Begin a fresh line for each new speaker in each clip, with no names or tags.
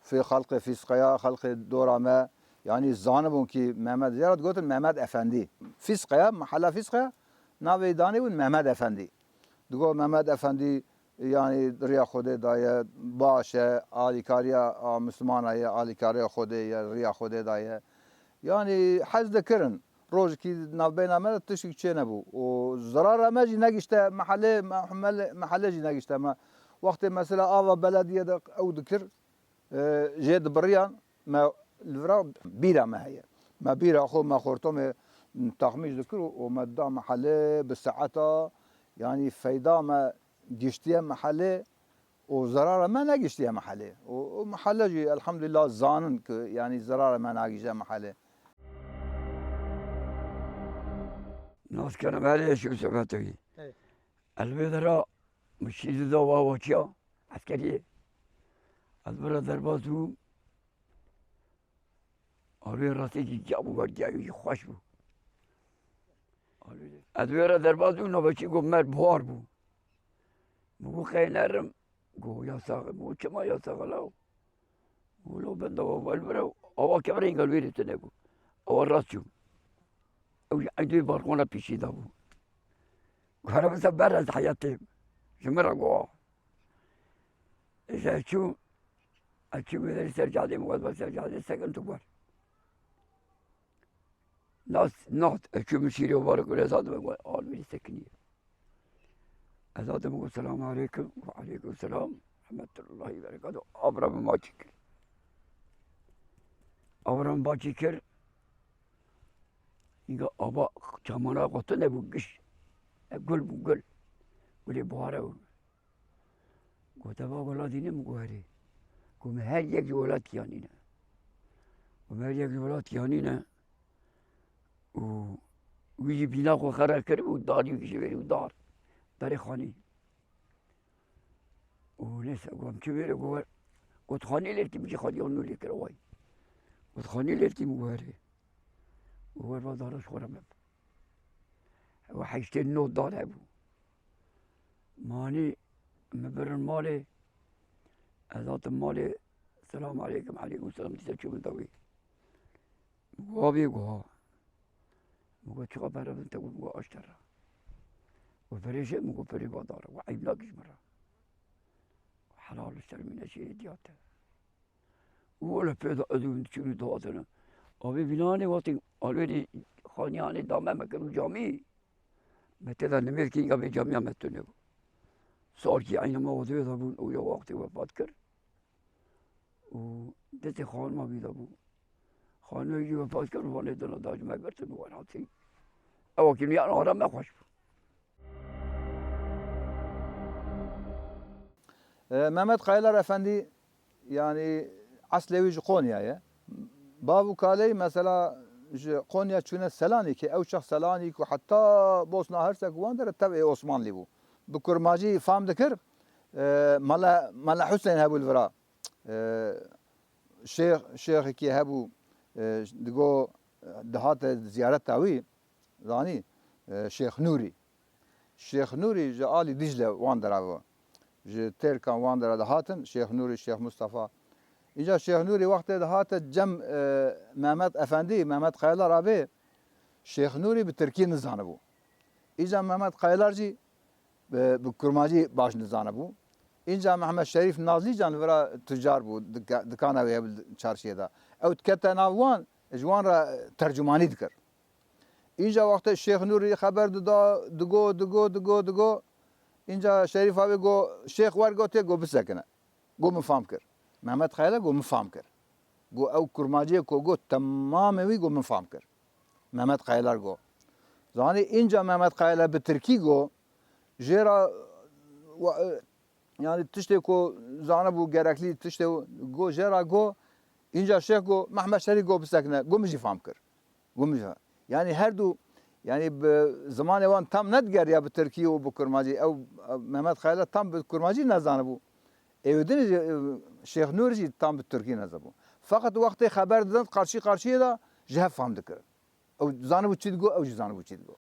في خلق فسقيا خلق دورا ما يعني زانبون كي محمد زيارت قلت محمد افندي فسقيا محل فسقيا ناوي داني ون محمد افندي تقول محمد افندي يعني ريا خود دايه باشه عالی کاریا مسلمان ای عالی کاریا خود یا ریا خود دايه يعني حز ذكرن روز كي نبينا ما تشي شيء نبو وزرار ما جي نجشته محل جي نجشته ما وقت مثلا آوا بلدية أو ذكر جد بريان ما الفرا بيرة ما هي ما بيرة أخو ما خورتهم تخميش ذكر وما دا محله بالساعة يعني فايدة ما جشتيه محله وزرارة ما نجشتيه محله ومحله جي الحمد لله زانن يعني زرارة ما نجشته محله
ناس كان مالي شو سمعتي البدرة مش يزيدوا واشياء عسكرية البدرة دربازو أروي راسي جابوا ورجعوا يخشوا البدرة دربازو نبشي قوم مر بحار بو بو خير نرم قو يا ساق بو كما يا ساق لاو ولو بندوا البدرة أو كبرين قالوا لي تنبو أو راسيو أو عندي باركونا بيشي دابو وأنا بس برز حياتي جمرة قوا إذا شو إذا سرجع لي مقعد بس سرجع لي سكن تقول ناس شو مشيري وبارك ولا زاد بقول قال لي سكني أزاد بقول السلام عليكم وعليكم السلام ورحمة الله وبركاته أبرم باجيكر أبرم باجيكر يقول أبا كمانا قطنا بقش قل قولي بوارو قلت أبا قول ديني مقهري قوم هر یک جولات کیانینه قوم هر یک جولات کیانینه و ویجی بینا خو خراب کرد و داری کشی بری و دار خانی و نیست قوم چه بره قلت خانی لرتی میشه خانی اونو لیکر وای قلت خانی لرتی مقهری و با دارش خورم و حیشتین نو داره بو ماني مبرر مالي ذات مالي السلام عليكم عليكم السلام تسجل من دوي وابي قوا مقول شو خبر انت مقول اشترى وفريش مقول فري بادار وعيب لاقش مرة حلال اشتري من اشياء دياته ولا فيدا ادون شنو داتنا ابي بناني وقت already خانياني دامه مكانو جامي متى نمير كينغا بجامي متنو صار كي أينما وضعه ذابون ويا وقت وفات كر ودت خان ما بيدابون خانه يجي وفات كر والدنا داج ما قرتن وراتي أو كم يعني أنا ما خوش
محمد خيلر أفندي يعني أصله ويج قونيا بابو كالي مثلا قونيا شنو سلاني كي أو شخص سلاني وحتى بوسنا هرسك واندر تبع عثمان ليبو بكرماجي فام ذكر ملا حسين هبو الفرا شيخ كي هبو دقو دهات زيارة تاوي راني شيخ نوري جالي دجلة واندرا تير كان واندرا دهاتن شيخ نوري شيخ مصطفى إجا شيخ نوري وقت دهات جم محمد أفندي محمد خيلر رابي شيخ نوري بتركي نزانبو إجا محمد خيلر جي بكرماجي باش نزانه بو اینجا محمد شریف نازلی جان ورا تجار بو دکانه وی چارشیه دا او تکتا ناوان جوان را ترجمانی دکر اینجا وقت شیخ نوری خبر دگو اینجا شریف آوی گو شیخ ورگو تی گو بسکنه گو مفهم کر محمد خیله گو مفهم کر گو او کرماجی کو گو تمام وی گو مفهم کر محمد خیلر گو زانی اینجا محمد خیله به ترکی گو جرا yani tişte ko zana bu gerekli tişte go jera go inca şeyh go Mehmet Şerif go bisakne go mi fam kir go mi yani her du yani zaman evan tam net ger ya bu Türkiye o bu kurmacı ev Mehmet Khayla tam bu kurmacı ne zanı bu evdin Şeyh Nurji tam bu Türkiye ne bu fakat vakti haber dedan karşıya da jeh fam dikir o zanı bu çid go o zanı bu çid go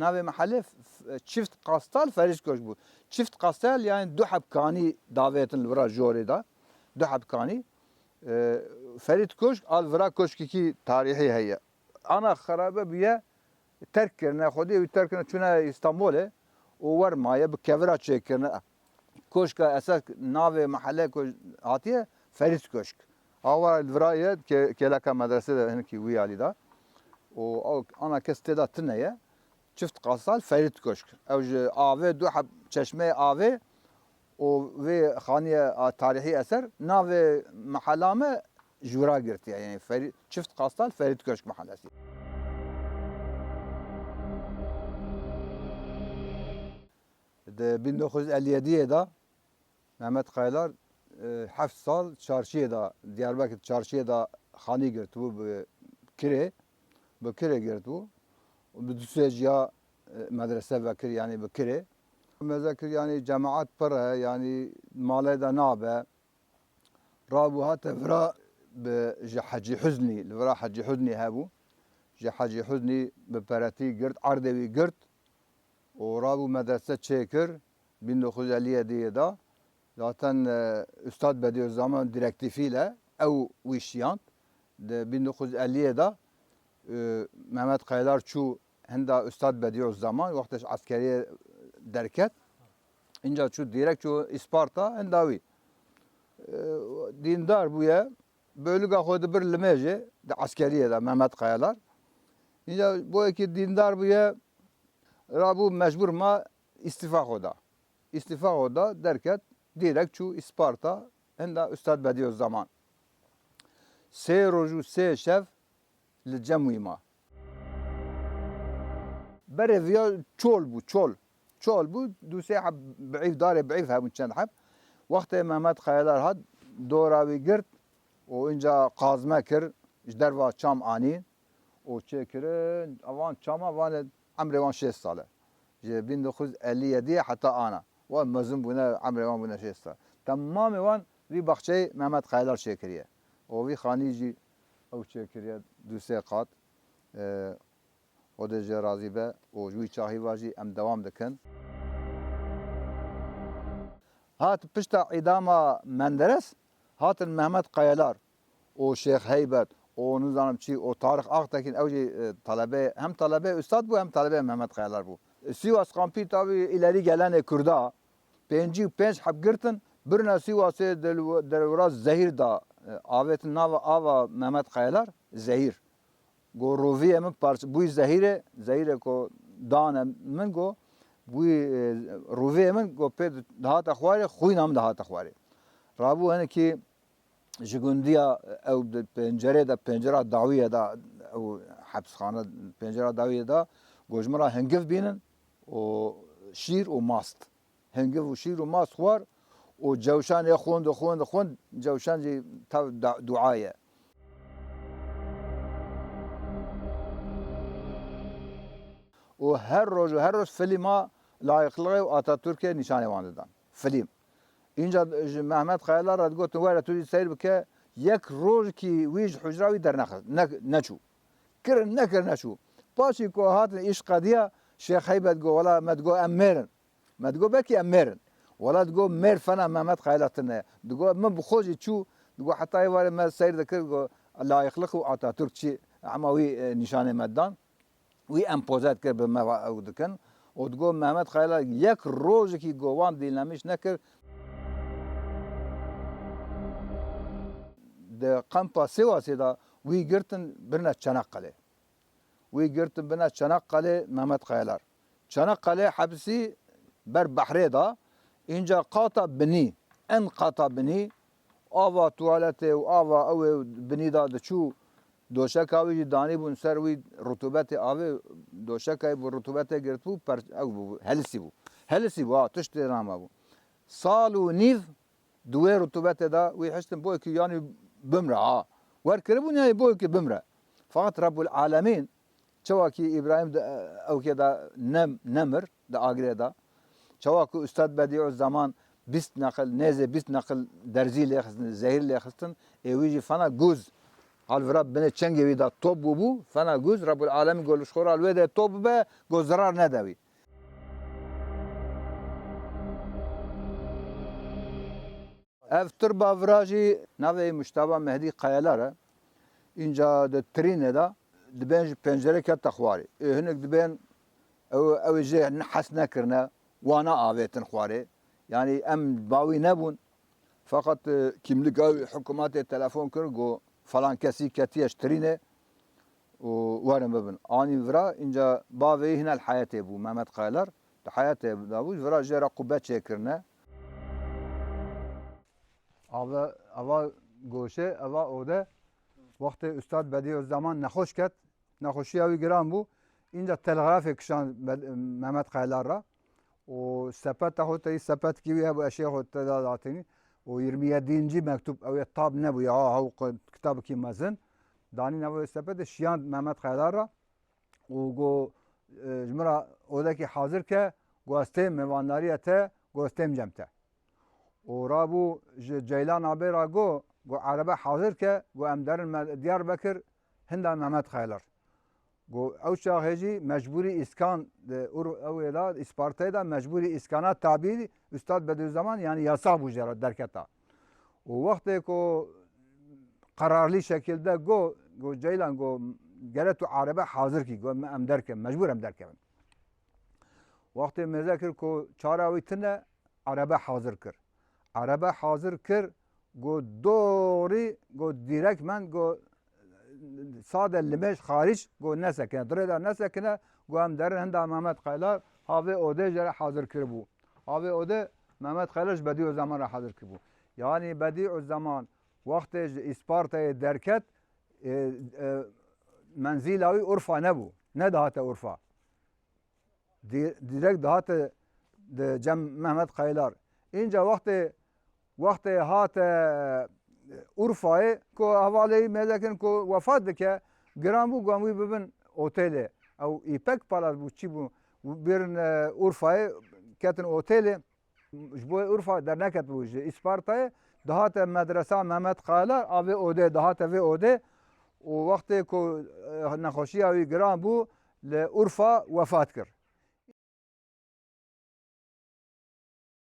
ناوی محله çift kastal Feriş Köşk bu. Çift kastal yani du hepkani davetin vira jore da. Du hepkani. Ferit Köşk al vira köşk ki tarihi heye. Ana xarabe biye terk kirne xudi terk kirne çuna İstanbul'e o var maya bu kevra çekirne. Köşka esas nave mahalle köşk hatiye Ferit Köşk. Ava viraya kelaka medrese de henki uyali da. O ana kesteda tıneye çift kasal Ferit Köşk. Evce ave du hab çeşme ave o ve haniye tarihi eser nave mahallame jura girti yani Ferit çift kasal Ferit Köşk mahallesi. De 1957'de da Mehmet Kayalar 7 sal çarşıya da Diyarbakır çarşıya da hani girti bu bu kire girti bu. Bu düseciya medrese vekir yani bu kire. Mezekir yani cemaat para yani maleda nabe. Rabu hatta vira Hacı Hüzni, vira Hacı Hüzni habu. Hacı Hüzni beperati girt, ardevi girt. O Rabu medrese çekir 1957'de da. Zaten Üstad Bediüzzaman direktifiyle ev vişyant de 1950'de Mehmet Kayalar çu henda Üstad Bediüzzaman vaktiş askeriye derket inca çu direkt çu İsparta hendavi dindar buya bölüge koydu bir limeje de askeriye de Mehmet Kayalar inca bu iki dindar buya Rabu mecbur ma istifa koda derket direkt çu İsparta henda Üstad Bediüzzaman se roju se şev li cemuyma بريفيا تشول بو دو ساعة بعيف داري بعيفها من كان حب وقت مهمت خيالار هاد دوراوي قرت وإنجا قازمة كر جدروا شام آنين وشكرن أوان شاما وان عمري وان 6 سالة جي 1957 حتى أنا وان مزن بنا عمري وان بنا 6 سالة تمام وان في بخشي مهمت خيالار شكرية وفي خانيجي أو شكرية دو ساعات o da razı be o juy çahi vaji em devam dikin. Hat pişta idama Menderes hatın Mehmet Kayalar o Şeyh Heybet o nizanım çi o Tarık Aktekin evci talebe hem talebe üstad bu hem talebe Mehmet Kayalar bu. Sivas kampi tabi ileri gelen Kürda penç hab girtin birine Sivas'e delvraz zehir da avetin ava Mehmet Kayalar zehir. Go roviye min parça bu zehire ko dana min go bu roviye min go pe daha ta xware xuynam daha ta xware rabu hani ki jigundiya ev pencere dawiye da ev hapsxana pencere dawiye da gojmara hengiv binin o şiir o mast hengiv o şiir o mast xwar o cevşan ya xwend cevşan ji tav duaya و هر روز فیلما لایقلی و آتاتورک نشانه واندن فیلم اینجا محمد خیالار را گفت وارد توی سیر بکه یک روز کی ویج حجراوی در نچو نشو پاسی که هات ایش قدیا شیخ هیبت گو ولا مدگو امرن مدگو بکی امرن ولا دگو مر فنا محمد خیالات نه دگو من بخوجی چو دگو حتی وارد ما سیر دکر گو لایقلی و آتاتورک چی عموی نشانه مدان وی امپوزات کرد به ما او دکن و دگو محمد خیالار یک روز کی گوان دیلنامش نکر de kampa Sivas'da vi girtin birine Çanakkale Mehmet Kayalar. Çanakkale hapsi ber Bahre'da inca qata bini en qata bini ava tuvalete ve ava ev bini da çu doşakavi dani bun servi rutubeti abi doşakayı bu rutubete girt bu bu helisi bu tuşte nama bu salu niv duwe rutubete da vi hiştin bu ki yani bimra var kiribun yani bu ki bimra fakat Rabbul Alemin çavaki İbrahim ev ki da nemir da agreda çavaki Üstad Bediüzzaman bist nakıl derzi lehstin zehir lehstin evici fana guz هالفرا بنه چنگی وی دا توب بو فنا گوز رب العالمین گلش خورا الوده توب به گزرار ندوی افتر باوراجی نوی مشتبه مهدی قیالاره اینجا د ترینه دا دبن پنجره کت تخواری هنک دبن او جه نحس نکرنه وانا آویتن خواره yani em bavi nebun fakat kimlik hükümete telefon kır go falan kesi ketiyeş trine o varım bebin ani vra inca bavi hinel hayate bu Mehmet Kaylar hayate davuz vra jera kubet çekirne ava goşe ava ode vakti Üstad Bediüzzaman nehoş ket nehoşi avi giran bu inca telgraf kişan Mehmet Kaylar'a و سپت هوتی سپت کیوی ابو اشیاء هوتی داداتنی و 27 مکتوب او طاب نبو یا او کتاب کی مزن دانی نبو سپت شیان محمد خیلار را و گو جمرا اوده کی حاضر که گو استیم موانداری ته گو استیم جمته و رابو جیلان آبی را گو عربه حاضر که گو امدار دیار بکر هنده محمد خیلار گو او شاهجی مجبوری اسکان او الاد اسپارتای دا مجبوری اسکانات تعبیر استاد بدوزمان یعنی یاسا بوجرا درکتا و وقتی کو قرارلی شکلده گو جیلان گو گره تو عربه حاضر کی گو ام درکم مجبور ام درکم وقتی مذاکر کو چاراوی تنه عربه حاضر کر گو دوری گو دیرک من گو ساده لمش خارج گو نسکنه دردا نسکنه گو هم در هند محمد خیلار هاوی اوده جره حاضر کربو هاوی اوده محمد خیلارش بدیعالزمان را حاضر کربو یعنی بدیعالزمان وقت اسپارتا درکت منزل اوی عرفا نبو نه دهات عرفا دیرک دهات جم محمد خیلار اینجا وقت هات عرفای کو حواله میذکن کو وفات بکه گرام بو گامی ببن اوتیل او ایپک پالاس بو چی بو برن عرفای کتن اوتیل جبو عرفا در نکت بو اسپارتای دهات مدرسه محمد خیلار اوی اوده دهات اوی اوده و وقتی کو نخوشی اوی گرام بو لعرفا وفات کرد